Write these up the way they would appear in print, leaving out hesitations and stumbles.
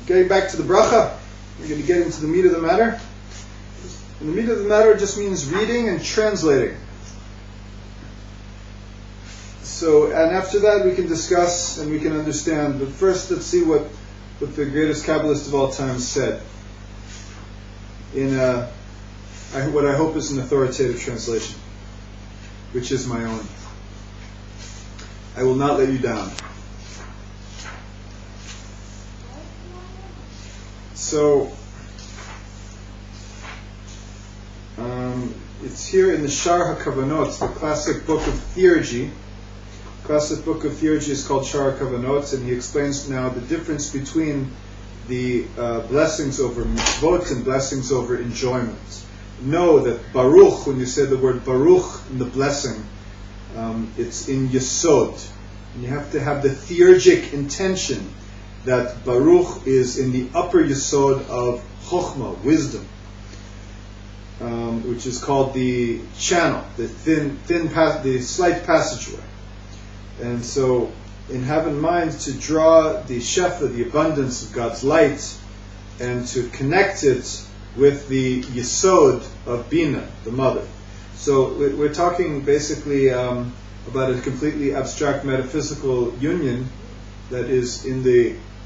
getting back to the bracha, we're going to get into the meat of the matter. And the meat of the matter just means reading and translating. So, and after that we can discuss and we can understand. But first, let's see what the greatest Kabbalist of all time said in what I hope is an authoritative translation, which is my own. I will not let you down. So, it's here in the Shaar HaKavanot, the classic book of Theurgy. The classic book of Theurgy is called Shaar HaKavanot, and he explains now the difference between the blessings over mitzvot and blessings over enjoyment. Know that Baruch, when you say the word Baruch in the blessing, it's in Yesod. And you have to have the theurgic intention that Baruch is in the upper Yesod of Chokhmah, wisdom, which is called the channel, the the slight passageway. And so, in having in mind to draw the shefa, the abundance of God's light, and to connect it with the Yesod of Bina, the mother. So we're talking basically about a completely abstract metaphysical union that is in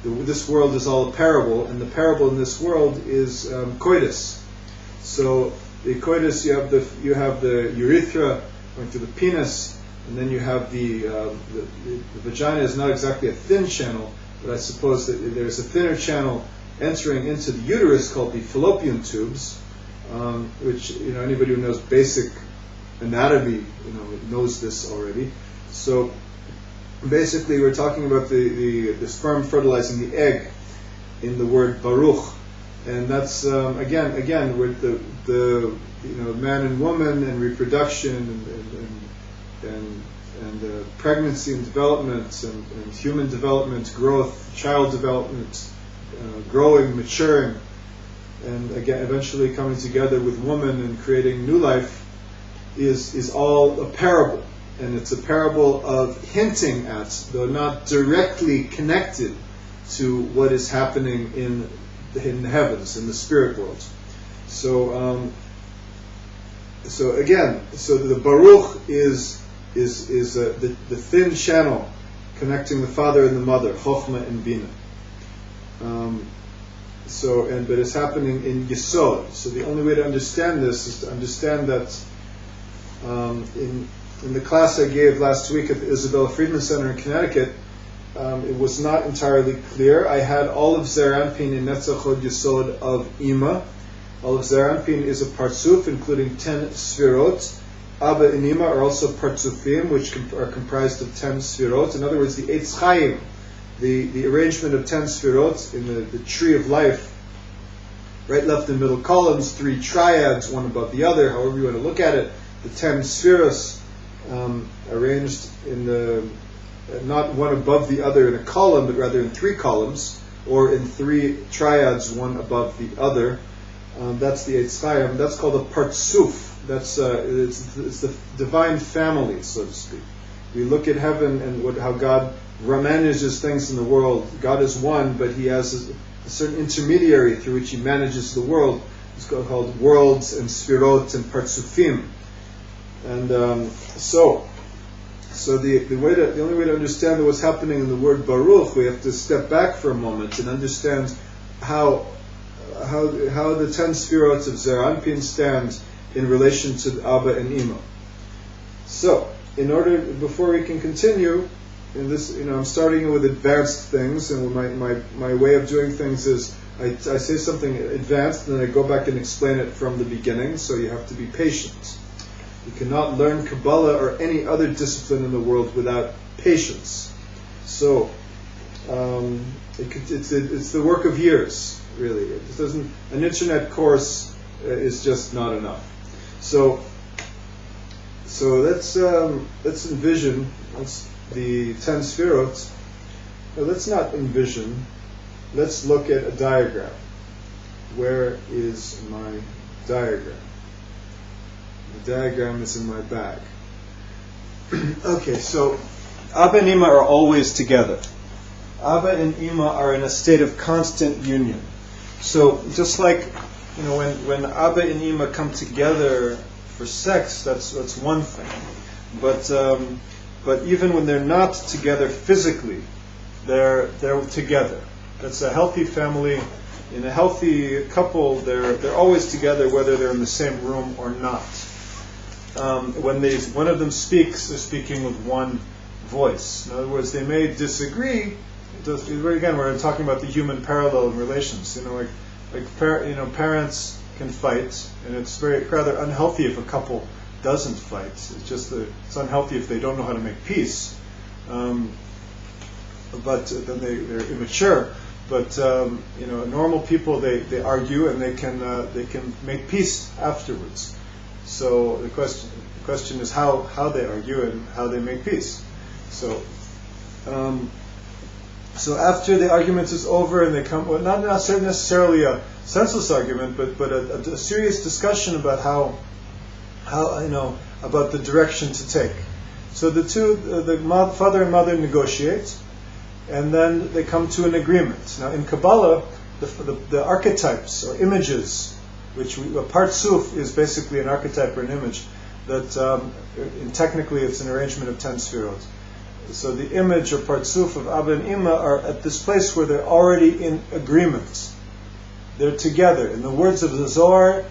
this world is all a parable, and the parable in this world is coitus. So the coitus, you have the urethra going to the penis, and then you have the vagina is not exactly a thin channel, but I suppose that there's a thinner channel entering into the uterus called the fallopian tubes, which anybody who knows basic anatomy knows this already. So basically, we're talking about the sperm fertilizing the egg in the word Baruch, and that's again with the man and woman and reproduction and pregnancy and development and human development, growth, child development, growing, maturing, and again eventually coming together with woman and creating new life is all a parable. And it's a parable of hinting at, though not directly connected to what is happening in the heavens, in the spirit world. So the Baruch is the thin channel connecting the father and the mother, Chokhmah and Bina. But it's happening in Yesod. So the only way to understand this is to understand that in the class I gave last week at the Isabella Friedman Center in Connecticut, it was not entirely clear. I had all of Zeir Anpin in Netzachod Yesod of Ima. All of Zeir Anpin is a partsuf, including 10 sefirot. Abba and Ima are also partsufim, which are comprised of 10 sefirot. In other words, the Eitz Chaim, the arrangement of 10 sefirot in the tree of life, right, left, and middle columns, 3 triads, one above the other, however you want to look at it. The 10 spheros arranged in not one above the other in a column, but rather in 3 columns, or in 3 triads, one above the other. That's the Eitz Chaim. That's called a partsuf. That's it's the divine family, so to speak. We look at heaven and how God manages things in the world. God is one, but He has a certain intermediary through which He manages the world. It's called worlds and sefirot and partsufim. And so the only way to understand what's happening in the word Baruch, we have to step back for a moment and understand how the 10 sefirot of Zeir Anpin stand in relation to Abba and Ima. So, before we can continue in this, I'm starting with advanced things, and my way of doing things is I say something advanced, and then I go back and explain it from the beginning. So you have to be patient. You cannot learn Kabbalah or any other discipline in the world without patience. So it's the work of years, really. An internet course is just not enough. So let's envision the 10 sefirot. Let's not envision. Let's look at a diagram. Where is my diagram? The diagram is in my bag. Okay, so Abba and Ima are always together. Abba and Ima are in a state of constant union. So just like when Abba and Ima come together for sex, that's one thing. But even when they're not together physically, they're together. That's a healthy family. In a healthy couple, they're always together, whether they're in the same room or not. When one of them speaks, they're speaking with one voice. In other words, they may disagree. Again, we're talking about the human parallel in relations. Parents can fight, and it's rather unhealthy if a couple doesn't fight. It's just it's unhealthy if they don't know how to make peace. But then they're immature. But normal people they argue and they can make peace afterwards. So the question is how they argue and how they make peace. So after the argument is over and they come, well, not necessarily a senseless argument, but a serious discussion about how about the direction to take. So the father and mother negotiate, and then they come to an agreement. Now in Kabbalah, the archetypes or images, a partsuf is basically an archetype or an image that, technically, it's an arrangement of 10 sefirot. So the image or partsuf of Abba and Ima are at this place where they're already in agreement. They're together. In the words of the Zohar,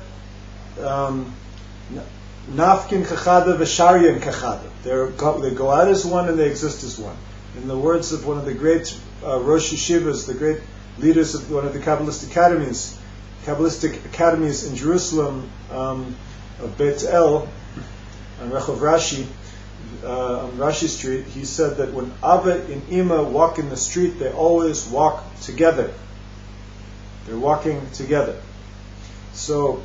nafkin kachada v'sharyan kachada. They go out as one and they exist as one. In the words of one of the great Rosh Yeshivas, the great leaders of one of the Kabbalistic academies in Jerusalem, of Beit El, on Rechov Rashi, on Rashi Street, he said that when Abba and Ima walk in the street, they always walk together. They're walking together. So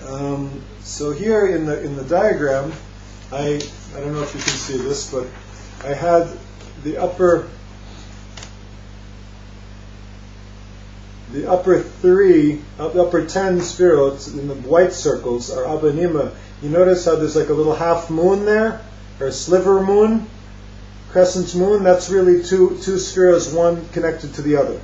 here in the diagram, I don't know if you can see this, but I had the upper 10 sefirot in the white circles are Abba and Ima. You notice how there's like a little half moon there, or a sliver moon, crescent moon. That's really two spheres, one connected to the other.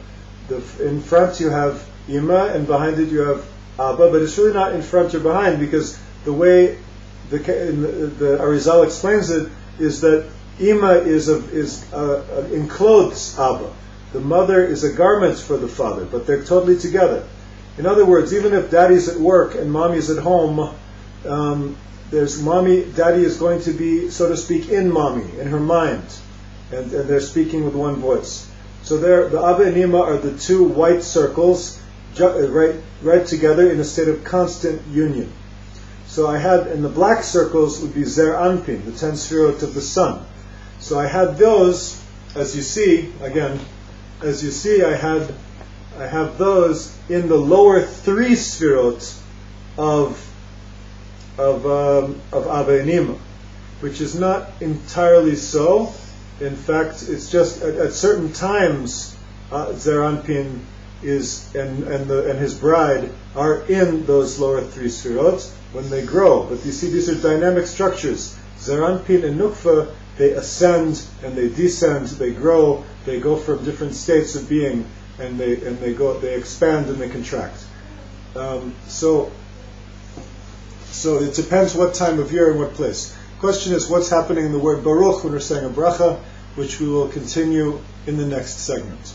In front you have Ima, and behind it you have Abba, but it's really not in front or behind, because the way the Arizal explains it is that Ima encloses Abba. The mother is a garment for the father, but they're totally together. In other words, even if daddy's at work and mommy's at home, daddy is going to be, so to speak, in mommy, in her mind, and they're speaking with one voice. So the Abba and Ima are the two white circles, right together in a state of constant union. So I had, in the black circles would be Zer Anpin, the 10 sefirot of the sun. So I had those, as you see, I have those in the lower 3 sefirot of Abba and Ima, which is not entirely so. In fact, it's just at certain times Zer Anpin and his bride are in those lower 3 sefirot when they grow. But you see, these are dynamic structures. Zer Anpin and Nukva, they ascend and they descend, they grow, they go from different states of being, and they expand and they contract. So it depends what time of year and what place. Question is, what's happening in the word Baruch when we're saying a bracha, which we will continue in the next segment.